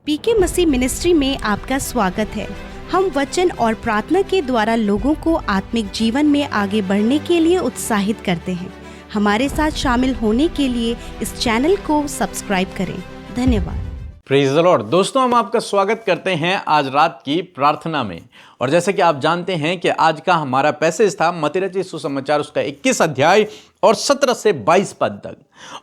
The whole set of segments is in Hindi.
पीके मसीह मिनिस्ट्री में आपका स्वागत है। हम वचन और प्रार्थना के द्वारा लोगों को आत्मिक जीवन में आगे बढ़ने के लिए उत्साहित करते हैं। हमारे साथ शामिल होने के लिए इस चैनल को सब्सक्राइब करें। धन्यवाद। Praise the Lord. दोस्तों, हम आपका स्वागत करते हैं आज रात की प्रार्थना में। और जैसे कि आप जानते हैं कि आज का हमारा पैसेज था मत्ती रचित सुसमाचार उसका 21 अध्याय और 17 से 22 पद तक।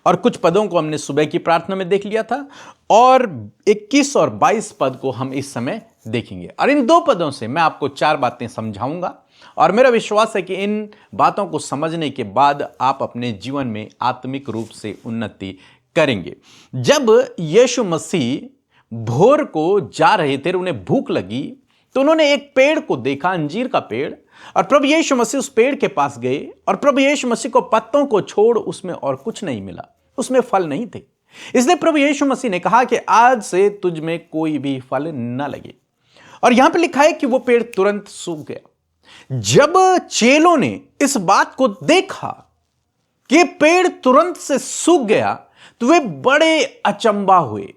और कुछ पदों को हमने सुबह की प्रार्थना में देख लिया था और 21 और 22 पद को हम इस समय देखेंगे। और इन दो पदों से मैं आपको 4 बातें समझाऊंगा और मेरा विश्वास है कि इन बातों को समझने के बाद आप अपने जीवन में आत्मिक रूप से उन्नति करेंगे। जब यीशु मसीह भोर को जा रहे थे, उन्हें भूख लगी, तो उन्होंने एक पेड़ को देखा, अंजीर का पेड़, और प्रभु यीशु मसीह उस पेड़ के पास गए और प्रभु यीशु मसीह को पत्तों को छोड़ उसमें और कुछ नहीं मिला, उसमें फल नहीं थे। इसलिए प्रभु यीशु मसीह ने कहा कि आज से तुझ में कोई भी फल न लगे। और यहां पर लिखा है कि वो पेड़ तुरंत सूख गया। जब चेलों ने इस बात को देखा कि पेड़ तुरंत से सूख गया, तो वे बड़े अचंबा हुए,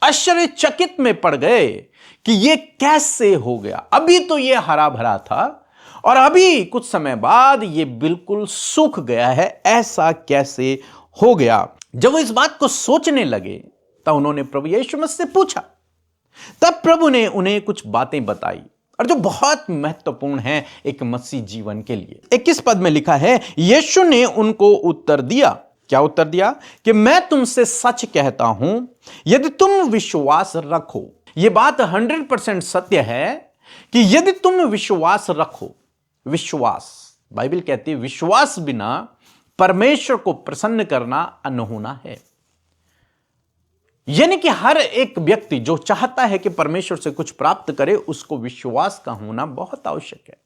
आश्चर्यचकित में पड़ गए कि ये कैसे हो गया। अभी तो ये हरा भरा था और अभी कुछ समय बाद ये बिल्कुल सूख गया है, ऐसा कैसे हो गया। जब वो इस बात को सोचने लगे तब उन्होंने प्रभु यीशु मसीह से पूछा। तब प्रभु ने उन्हें कुछ बातें बताई और जो बहुत महत्वपूर्ण है एक मसीह जीवन के लिए। 21 पद में लिखा है, यीशु ने उनको उत्तर दिया। क्या उत्तर दिया? कि मैं तुमसे सच कहता हूं, यदि तुम विश्वास रखो। यह बात 100% सत्य है कि यदि तुम विश्वास रखो, विश्वास, बाइबल कहती है विश्वास बिना परमेश्वर को प्रसन्न करना अनहोना है। यानी कि हर एक व्यक्ति जो चाहता है कि परमेश्वर से कुछ प्राप्त करे, उसको विश्वास का होना बहुत आवश्यक है।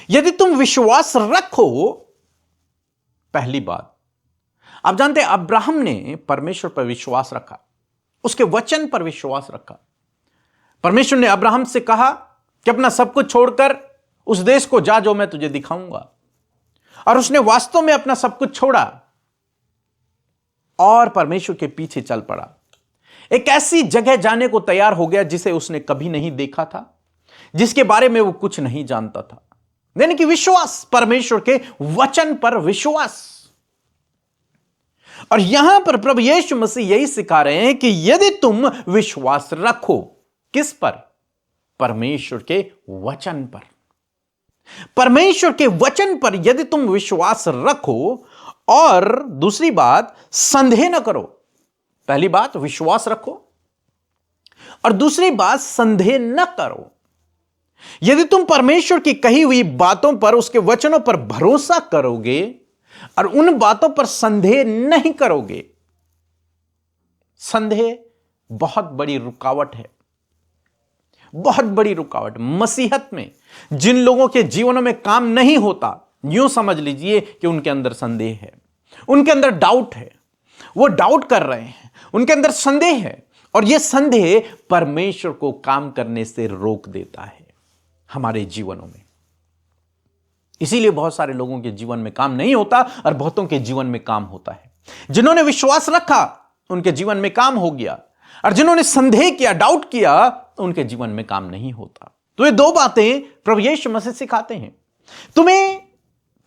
यदि तुम विश्वास रखो, पहली बात, आप जानते हैं अब्राहम ने परमेश्वर पर विश्वास रखा, उसके वचन पर विश्वास रखा। परमेश्वर ने अब्राहम से कहा कि अपना सब कुछ छोड़कर उस देश को जा जो मैं तुझे दिखाऊंगा। और उसने वास्तव में अपना सब कुछ छोड़ा और परमेश्वर के पीछे चल पड़ा। एक ऐसी जगह जाने को तैयार हो गया जिसे उसने कभी नहीं देखा था, जिसके बारे में वो कुछ नहीं जानता था। यानी कि विश्वास, परमेश्वर के वचन पर विश्वास। और यहां पर प्रभु यीशु मसीह यही सिखा रहे हैं कि यदि तुम विश्वास रखो, किस पर? परमेश्वर के वचन पर। परमेश्वर के वचन पर यदि तुम विश्वास रखो, और दूसरी बात, संदेह न करो। पहली बात विश्वास रखो और दूसरी बात संदेह न करो। यदि तुम परमेश्वर की कही हुई बातों पर, उसके वचनों पर भरोसा करोगे और उन बातों पर संदेह नहीं करोगे, संदेह बहुत बड़ी रुकावट है, बहुत बड़ी रुकावट। मसीहत में जिन लोगों के जीवनों में काम नहीं होता, यूं समझ लीजिए कि उनके अंदर संदेह है, उनके अंदर डाउट है, वो डाउट कर रहे हैं, उनके अंदर संदेह है। और यह संदेह परमेश्वर को काम करने से रोक देता है हमारे जीवनों में। इसीलिए बहुत सारे लोगों के जीवन में काम नहीं होता और बहुतों के जीवन में काम होता है। जिन्होंने विश्वास रखा उनके जीवन में काम हो गया, और जिन्होंने संदेह किया, डाउट किया, उनके जीवन में काम नहीं होता। तो ये दो बातें प्रभु यीशु मसीह सिखाते हैं। तुम्हें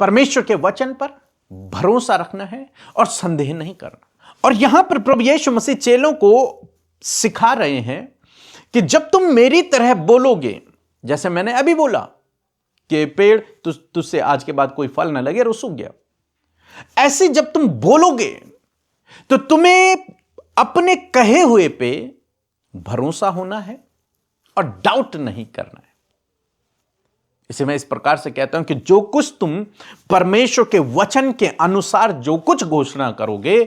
परमेश्वर के वचन पर भरोसा रखना है और संदेह नहीं करना। और यहां पर प्रभु यीशु मसीह चेलों को सिखा रहे हैं कि जब तुम मेरी तरह बोलोगे, जैसे मैंने अभी बोला कि पेड़ तुझसे आज के बाद कोई फल ना लगे और सूख गया, ऐसे जब तुम बोलोगे तो तुम्हें अपने कहे हुए पे भरोसा होना है और डाउट नहीं करना है। इसे मैं इस प्रकार से कहता हूं कि जो कुछ तुम परमेश्वर के वचन के अनुसार जो कुछ घोषणा करोगे,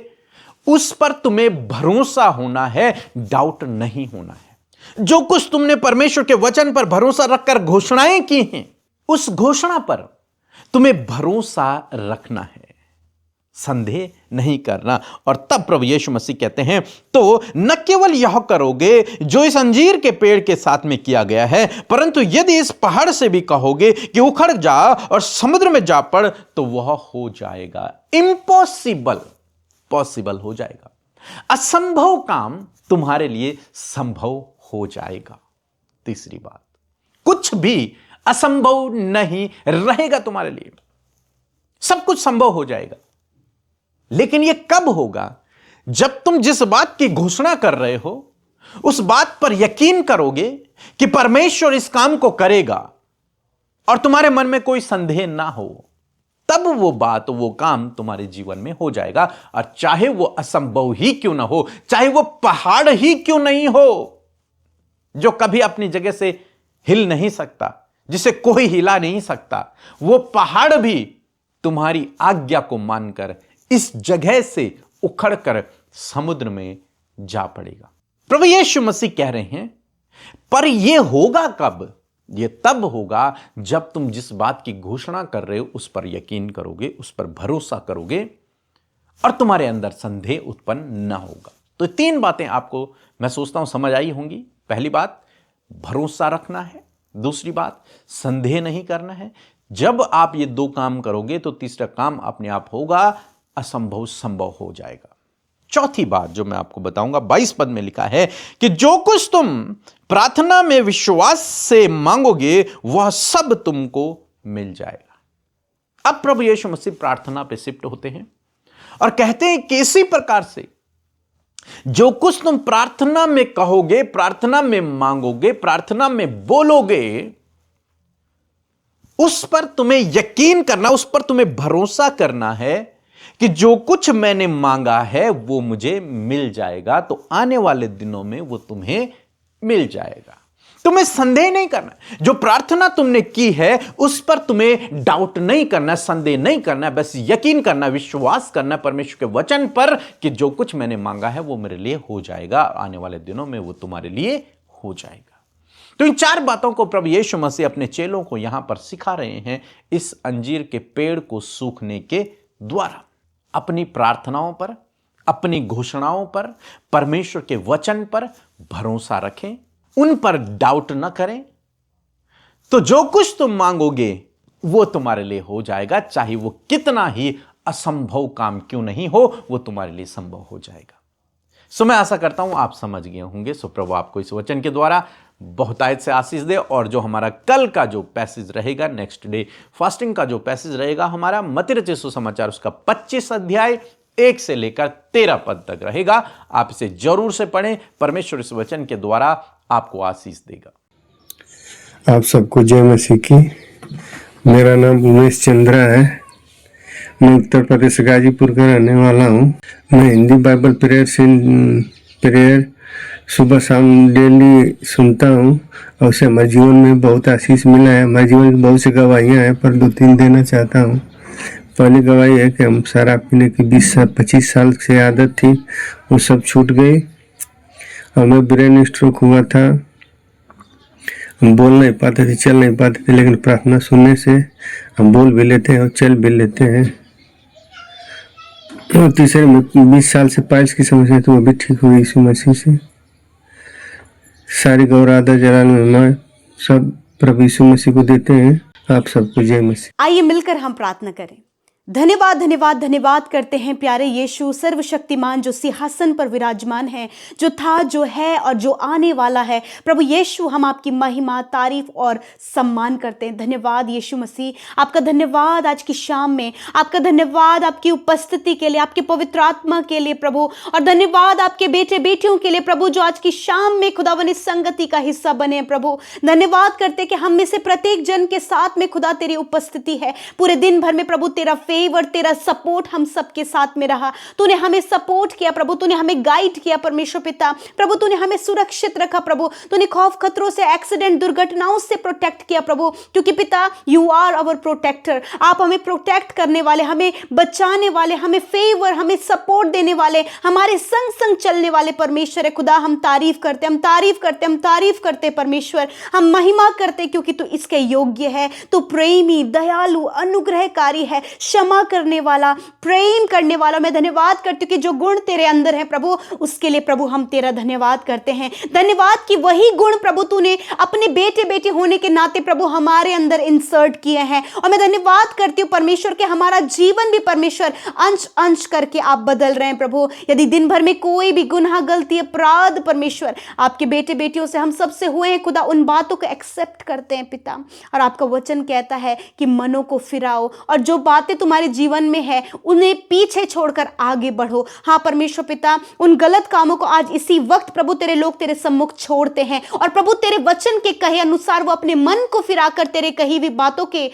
उस पर तुम्हें भरोसा होना है, डाउट नहीं होना है। जो कुछ तुमने परमेश्वर के वचन पर भरोसा रखकर घोषणाएं की हैं, उस घोषणा पर तुम्हें भरोसा रखना है, संदेह नहीं करना। और तब प्रभु यीशु मसीह कहते हैं, तो न केवल यह करोगे जो इस अंजीर के पेड़ के साथ में किया गया है, परंतु यदि इस पहाड़ से भी कहोगे कि उखड़ जा और समुद्र में जा पड़, तो वह हो जाएगा। इम्पॉसिबल पॉसिबल हो जाएगा। असंभव काम तुम्हारे लिए संभव हो जाएगा। तीसरी बात, कुछ भी असंभव नहीं रहेगा तुम्हारे लिए, सब कुछ संभव हो जाएगा। लेकिन यह कब होगा? जब तुम जिस बात की घोषणा कर रहे हो उस बात पर यकीन करोगे कि परमेश्वर इस काम को करेगा और तुम्हारे मन में कोई संदेह ना हो, तब वो बात, वो काम तुम्हारे जीवन में हो जाएगा। और चाहे वो असंभव ही क्यों ना हो, चाहे वो पहाड़ ही क्यों नहीं हो जो कभी अपनी जगह से हिल नहीं सकता, जिसे कोई हिला नहीं सकता, वो पहाड़ भी तुम्हारी आज्ञा को मानकर इस जगह से उखड़कर समुद्र में जा पड़ेगा। प्रभु यीशु मसीह कह रहे हैं, पर यह होगा कब? यह तब होगा जब तुम जिस बात की घोषणा कर रहे हो उस पर यकीन करोगे, उस पर भरोसा करोगे और तुम्हारे अंदर संदेह उत्पन्न न होगा। तो 3 बातें आपको मैं सोचता हूं समझ आई होंगी। पहली बात, भरोसा रखना है। दूसरी बात, संदेह नहीं करना है। जब आप ये 2 काम करोगे तो तीसरा काम अपने आप होगा, असंभव संभव हो जाएगा। चौथी बात जो मैं आपको बताऊंगा, 22 पद में लिखा है कि जो कुछ तुम प्रार्थना में विश्वास से मांगोगे वह सब तुमको मिल जाएगा। अब प्रभु यीशु मसीह प्रार्थना पे शिफ्ट होते हैं और कहते हैं कि इसी प्रकार से जो कुछ तुम प्रार्थना में कहोगे, प्रार्थना में मांगोगे, प्रार्थना में बोलोगे, उस पर तुम्हें यकीन करना, उस पर तुम्हें भरोसा करना है कि जो कुछ मैंने मांगा है वो मुझे मिल जाएगा। तो आने वाले दिनों में वो तुम्हें मिल जाएगा। तुम्हें संदेह नहीं करना, जो प्रार्थना तुमने की है उस पर तुम्हें डाउट नहीं करना, संदेह नहीं करना, बस यकीन करना, विश्वास करना परमेश्वर के वचन पर कि जो कुछ मैंने मांगा है वो मेरे लिए हो जाएगा, आने वाले दिनों में वो तुम्हारे लिए हो जाएगा। तो इन 4 बातों को प्रभु यीशु मसीह अपने चेलों को यहां पर सिखा रहे हैं इस अंजीर के पेड़ को सूखने के द्वारा। अपनी प्रार्थनाओं पर, अपनी घोषणाओं पर, परमेश्वर के वचन पर भरोसा रखें, उन पर डाउट न करें, तो जो कुछ तुम मांगोगे वो तुम्हारे लिए हो जाएगा। चाहे वो कितना ही असंभव काम क्यों नहीं हो, वो तुम्हारे लिए संभव हो जाएगा। सो मैं आशा करता हूं आप समझ गए होंगे। सो प्रभु आपको इस वचन के द्वारा बहुतायत से आशीष दे। और जो हमारा कल का जो पैसेज रहेगा, नेक्स्ट डे फास्टिंग का जो पैसेज रहेगा हमारा, मत्ती रचित सुसमाचार उसका 25 अध्याय 1 से लेकर 13 पद तक रहेगा। आप इसे जरूर से पढ़ें। परमेश्वर इस वचन के द्वारा आपको आशीष देगा। आप सबको जय मसीह की। मेरा नाम उमेश चंद्रा है। मैं उत्तर प्रदेश गाजीपुर का रहने वाला हूँ। मैं हिंदी बाइबल प्रेयर सुबह शाम डेली सुनता हूँ और उससे हमारे जीवन में बहुत आशीष मिला है। हमारे जीवन में बहुत सी गवाहियाँ हैं, पर 2-3 देना चाहता हूँ। पहली गवाही है कि हम शराब पीने की 20-25 साल से आदत थी, वो सब छूट गई। हमें ब्रेन स्ट्रोक हुआ था, हम बोल नहीं पाते थे, चल नहीं पाते थे, लेकिन प्रार्थना सुनने से हम बोल भी लेते हैं और चल भी लेते हैं। और तीसरे में 20 साल से पाइल्स की समस्या तो वो भी ठीक हुई यीशु मसीह से। सारी गौर आदर जलाल में सब प्रभु यीशु मसीह को देते हैं। आप सबको जय मसीह। आइए मिलकर हम प्रार्थना करें। धन्यवाद धन्यवाद धन्यवाद करते हैं प्यारे यीशु सर्वशक्तिमान, जो सिंहासन पर विराजमान है, जो था, जो है और जो आने वाला है। प्रभु यीशु, हम आपकी महिमा, तारीफ और सम्मान करते हैं। धन्यवाद यीशु मसीह, आपका धन्यवाद आज की शाम में, आपका धन्यवाद आपकी उपस्थिति के लिए, आपके पवित्र आत्मा के लिए प्रभु, और धन्यवाद आपके बेटे बेटियों के लिए प्रभु, जो आज की शाम में खुदावन इस संगति का हिस्सा बने प्रभु। धन्यवाद करते कि हम में से प्रत्येक जन के साथ में खुदा तेरी उपस्थिति है। पूरे दिन भर में प्रभु तेरा फेवर, तेरा सपोर्ट हम सबके साथ में रहा। तूने हमें सपोर्ट किया प्रभु, तूने हमें गाइड किया परमेश्वर पिता। प्रभु तूने हमें सुरक्षित रखा प्रभु, तूने खौफ खतरों से, एक्सीडेंट, दुर्घटनाओं से प्रोटेक्ट किया प्रभु, क्योंकि पिता यू आर आवर प्रोटेक्टर। आप हमें प्रोटेक्ट करने वाले, हमें बचाने वाले, हमें फेवर, हमें सपोर्ट देने वाले, हमारे संग संग चलने वाले परमेश्वर है खुदा। हम तारीफ करते, हम तारीफ करते, हम तारीफ करते परमेश्वर, हम महिमा करते, क्योंकि तू इसके योग्य है। तू प्रेमी, दयालु, अनुग्रहकारी है, क्षमा करने वाला, प्रेम करने वाला। मैं धन्यवाद करती हूँ कि जो गुण तेरे अंदर है प्रभु, उसके लिए प्रभु हम तेरा धन्यवाद करते हैं। धन्यवाद कि वही गुण प्रभु तूने अपने बेटे बेटे होने के नाते प्रभु हमारे अंदर इंसर्ट किए हैं। और मैं धन्यवाद करती हूँ परमेश्वर के हमारा जीवन भी परमेश्वर अंश अंश करके आप बदल रहे हैं प्रभु। यदि दिन भर में कोई भी गुनाह, गलती, अपराध परमेश्वर आपके बेटे बेटियों से हम सबसे हुए हैं खुदा, उन बातों को एक्सेप्ट करते हैं पिता। और आपका वचन कहता है कि मनों को फिराओ और जो बातें तुम्हारे जीवन में है उन्हें पीछे छोड़कर आगे बढ़ो। हाँ परमेश्वर पिता, उन गलत कामों को आज इसी वक्त प्रभु तेरे लोग तेरे सम्मुख छोड़ते हैं और प्रभु तेरे वचन के कहे अनुसार वो अपने मन को फिराकर तेरे कही हुई बातों के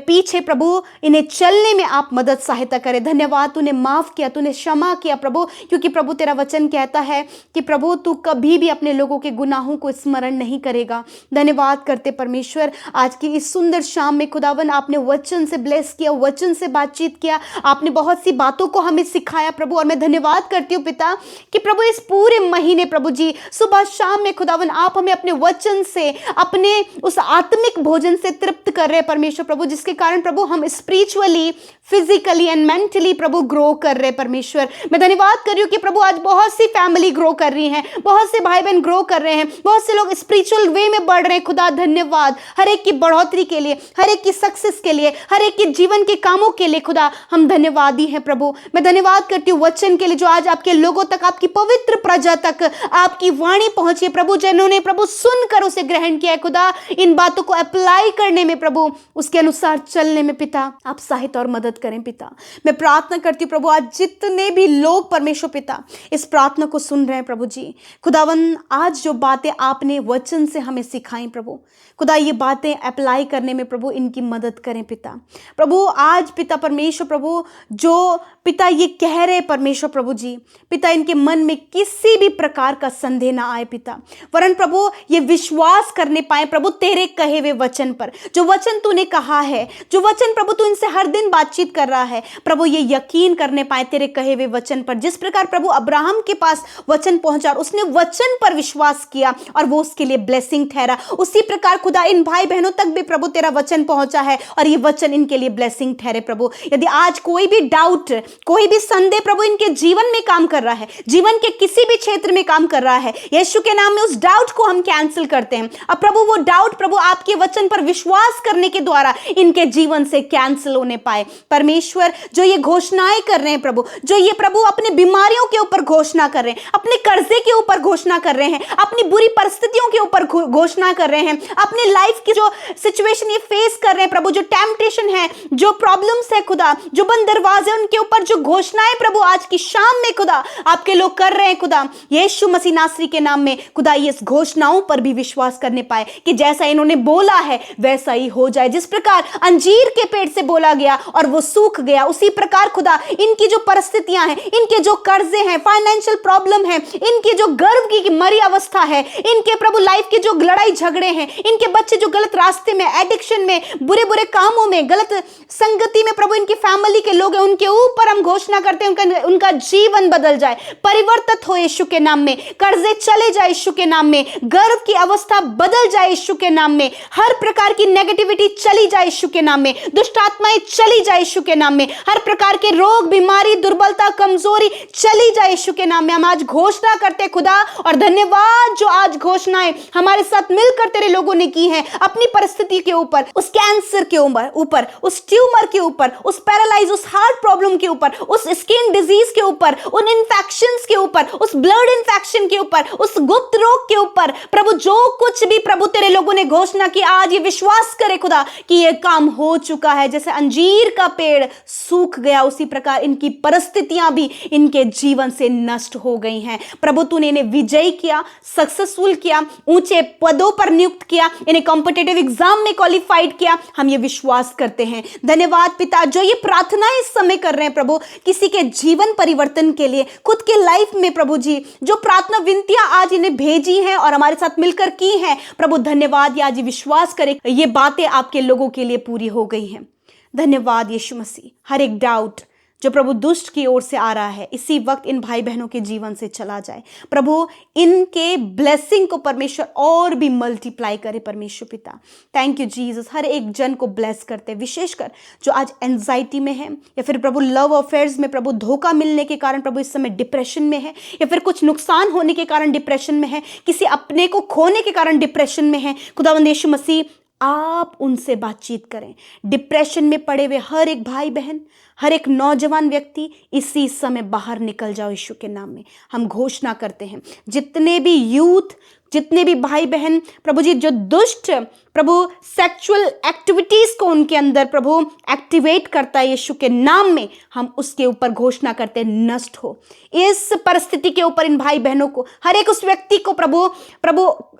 पीछे प्रभु इन्हें चलने में आप मदद सहायता करें। धन्यवाद, तूने माफ किया, तूने क्षमा किया प्रभु, क्योंकि प्रभु तेरा वचन कहता है कि प्रभु तू कभी भी अपने लोगों के गुनाहों को स्मरण नहीं करेगा। धन्यवाद करते परमेश्वर, आज की इस सुंदर शाम में खुदावन आपने वचन से ब्लेस किया, वचन से बातचीत किया, आपने बहुत सी बातों को हमें सिखाया प्रभु। और मैं धन्यवाद करती हूँ पिता कि प्रभु इस पूरे महीने प्रभु जी सुबह शाम में खुदावन आप हमें अपने वचन से, अपने उस आत्मिक भोजन से तृप्त कर रहे हैं परमेश्वर प्रभु, जिसके कारण प्रभु हम spiritually, physically and mentally Prabhu grow कर रहे परमेश्वर। मैं धन्यवाद कर रही हूँ कि प्रभु आज बहुत सी फैमिली ग्रो कर रही हैं, बहुत से भाई बहन ग्रो कर रहे हैं, बहुत से लोग स्पिरिचुअल वे में बढ़ रहे हैं। खुदा धन्यवाद हर एक की बढ़ोतरी के लिए, हर एक की सक्सेस के लिए, हर एक के जीवन के कामों के लिए खुदा हम धन्यवादी हैं प्रभु। मैं धन्यवाद करती हूँ वचन के लिए जो आज आपके लोगों तक, आपकी पवित्र प्रजा तक आपकी वाणी पहुंची प्रभु, जिन्होंने प्रभु सुनकर उसे ग्रहण किया खुदा, इन बातों को अप्लाई करने में प्रभु, उसके अनुसार चलने में पिता आप सहायता और मदद करें पिता। मैं प्रार्थना करती हूँ प्रभु आज जितने भी लोग परमेश्वर पिता इस प्रार्थना को सुन रहे हैं प्रभु जी, खुदावन आज जो बातें आपने वचन से हमें सिखाई प्रभु, खुदा ये बातें अप्लाई करने में प्रभु इनकी मदद करें पिता। प्रभु आज पिता परमेश्वर प्रभु जो पिता ये कह रहे परमेश्वर प्रभु जी, पिता इनके मन में किसी भी प्रकार का संदेह ना आए पिता, वरन प्रभु ये विश्वास करने पाए प्रभु तेरे कहे हुए वचन पर, जो वचन तूने कहा है, जो वचन प्रभु तू इनसे हर दिन बातचीत कर रहा है प्रभु, ये यकीन करने पाए तेरे कहे हुए वचन पर। जिस प्रकार प्रभु अब्राहम के पास वचन पहुंचा और उसने वचन पर विश्वास किया और वो उसके लिए ब्लेसिंग ठहरा, उसी प्रकार खुदा इन भाई बहनों तक भी प्रभु तेरा वचन पहुंचा है और ये वचन इनके लिए ब्लेसिंग ठहरे प्रभु। यदि आज कोई भी डाउट, कोई भी संदेह प्रभु इनके जीवन में काम कर रहा है, जीवन के किसी भी क्षेत्र में काम कर रहा है, यीशु के नाम में उस डाउट को हम कैंसिल करते हैं। अब प्रभु वो डाउट प्रभु आपके वचन पर विश्वास करने के द्वारा इनके जीवन से कैंसिल होने पाए परमेश्वर। जो ये घोषणाएं कर रहे हैं प्रभु, जो ये प्रभु अपने बीमारियों के ऊपर घोषणा कर रहे हैं, अपने कर्जे के ऊपर घोषणा कर रहे हैं, अपनी बुरी परिस्थितियों के ऊपर घोषणा कर रहे हैं, अपने लाइफ की जो सिचुएशन ये फेस कर रहे हैं प्रभु, जो टेम्पटेशन है, जो प्रॉब्लम्स है खुदा, जो बंद दरवाजे उनके ऊपर जो घोषणाएं प्रभु आज की शाम में खुदा आपके लोग कर रहे हैं खुदा, यीशु मसीह नासरी के नाम में खुदा ये इस घोषणाओं पर भी विश्वास करने पाए कि जैसा इन्होंने बोला है वैसा ही हो जाए। जिस प्रकार अंजीर के पेड़ से बोला गया और वो सूख गया, उसी प्रकार खुदा इनकी जो परिस्थितियां हैं, इनके जो कर्जे हैं, फाइनेंशियल प्रॉब्लम है, इनकी जो गर्भ की मरी अवस्था है, इनके प्रभु लाइफ के जो लड़ाई झगड़े हैं, इनके बच्चे जो गलत रास्ते में, एडिक्शन में, बुरे बुरे कामों में, गलत संगति में प्रभु इनकी फैमिली के लोग हैं, उनके ऊपर हम घोषणा करते हैं उनका जीवन बदल जाए, परिवर्तित हो यीशु के नाम में, कर्जे चले जाए यीशु के नाम में, गर्भ की अवस्था बदल जाए यीशु के नाम में, हर प्रकार की नेगेटिविटी चली जाए यीशु के नाम में, दुष्ट आत्माएं चली जाए यीशु के नाम में, हर प्रकार के रोग, बीमारी, दुर्बलता, कमजोरी चली जाए यीशु के नाम में। हम आज घोषणा करते खुदा, और धन्यवाद जो आज घोषणाएं हमारे साथ मिलकर तेरे लोगों ने की हैं अपनी परिस्थिति के ऊपर, उस कैंसर के ऊपर, उस ट्यूमर के ऊपर, उस पैरालाइज, उस हार्ट प्रॉब्लम के ऊपर, उस स्किन डिजीज के ऊपर, उन इन्फेक्शंस के ऊपर, उस ब्लड इन्फेक्शन के ऊपर, उस गुप्त रोग के ऊपर प्रभु, जो कुछ भी प्रभु तेरे लोगों ने घोषणा की, आज ये विश्वास करे खुदा कि ये काम हो चुका है। जैसे अंजीर का पेड़ सूख गया उसी प्रकार इनकी परिस्थितियां भी इनके जीवन से नष्ट हो गई हैं प्रभु। तूने इन्हें विजयी किया, सक्सेसफुल किया, ऊंचे पदों पर नियुक्त किया, इन्हें कॉम्पिटिटिव एग्जाम में क्वालिफाइड किया, हम ये विश्वास करते हैं। धन्यवाद पिता, जो ये प्रार्थना इस समय कर रहे हैं प्रभु किसी के जीवन परिवर्तन के लिए, खुद के लाइफ में प्रभु जी जो प्रार्थना विनतियां आज इन्हें भेजी हैं और हमारे साथ मिलकर की हैं प्रभु, धन्यवाद। ये आज विश्वास करें ये बातें आपके लोगों के लिए पूरी हो गई हैं। धन्यवाद यीशु मसीह। हर एक डाउट, जो प्रभु दुष्ट की ओर से आ रहा है, इसी वक्त इन भाई बहनों के जीवन से चला जाए। प्रभु इनके ब्लेसिंग को परमेश्वर और भी मल्टीप्लाई करे परमेश्वर पिता। Thank you Jesus. हर एक जन को ब्लेस करते, विशेषकर जो आज एंजाइटी में है, या फिर प्रभु लव अफेयर्स में प्रभु धोखा मिलने के कारण प्रभु इस समय डिप्रेशन में है, या फिर कुछ नुकसान होने के कारण डिप्रेशन में है, किसी अपने को खोने के कारण डिप्रेशन में है। खुदावंद यीशु मसीह, आप उनसे बातचीत करें। डिप्रेशन में पड़े हुए हर एक भाई बहन, हर एक नौजवान व्यक्ति इसी समय बाहर निकल जाओ यीशु के नाम में। हम घोषणा करते हैं, जितने भी यूथ, जितने भी भाई बहन प्रभु जी, जो दुष्ट प्रभु सेक्सुअल एक्टिविटीज को उनके अंदर प्रभु एक्टिवेट करता है, यीशु के नाम में हम उसके ऊपर घोषणा करते हैं, नष्ट हो। इस परिस्थिति के ऊपर इन भाई बहनों को, हर एक उस व्यक्ति को प्रभु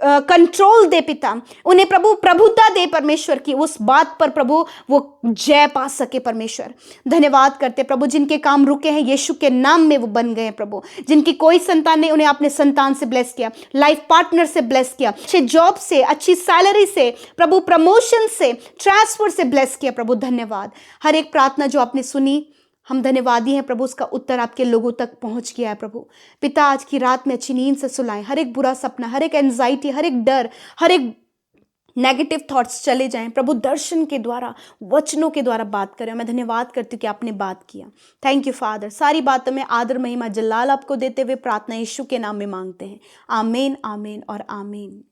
कंट्रोल दे पिता, उन्हें प्रभु प्रभुता दे परमेश्वर की, उस बात पर प्रभु वो जय पा सके परमेश्वर। धन्यवाद करते प्रभु, जिनके काम रुके हैं यीशु के नाम में वो बन गए प्रभु, जिनकी कोई संतान नहीं, उन्हें आपने संतान से ब्लेस किया, लाइफ पार्टनर से ब्लेस किया, अच्छे जॉब से, अच्छी सैलरी से प्रभु, प्रमोशन से, ट्रांसफर से ब्लेस किया प्रभु। धन्यवाद। हर एक प्रार्थना जो आपने सुनी, हम धन्यवादी हैं प्रभु, उसका उत्तर आपके लोगों तक पहुंच गया है प्रभु पिता। आज की रात में अच्छी नींद से सुलाएं, हर एक बुरा सपना, हर एक एंजाइटी, हर एक डर, हर एक नेगेटिव थॉट्स चले जाएं प्रभु। दर्शन के द्वारा, वचनों के द्वारा बात करें। मैं धन्यवाद करती हूँ कि आपने बात किया। Thank you father. सारी बातों में आदर, महिमा, जलाल आपको देते हुए प्रार्थना यीशु के नाम में मांगते हैं। आमीन, आमीन और आमीन।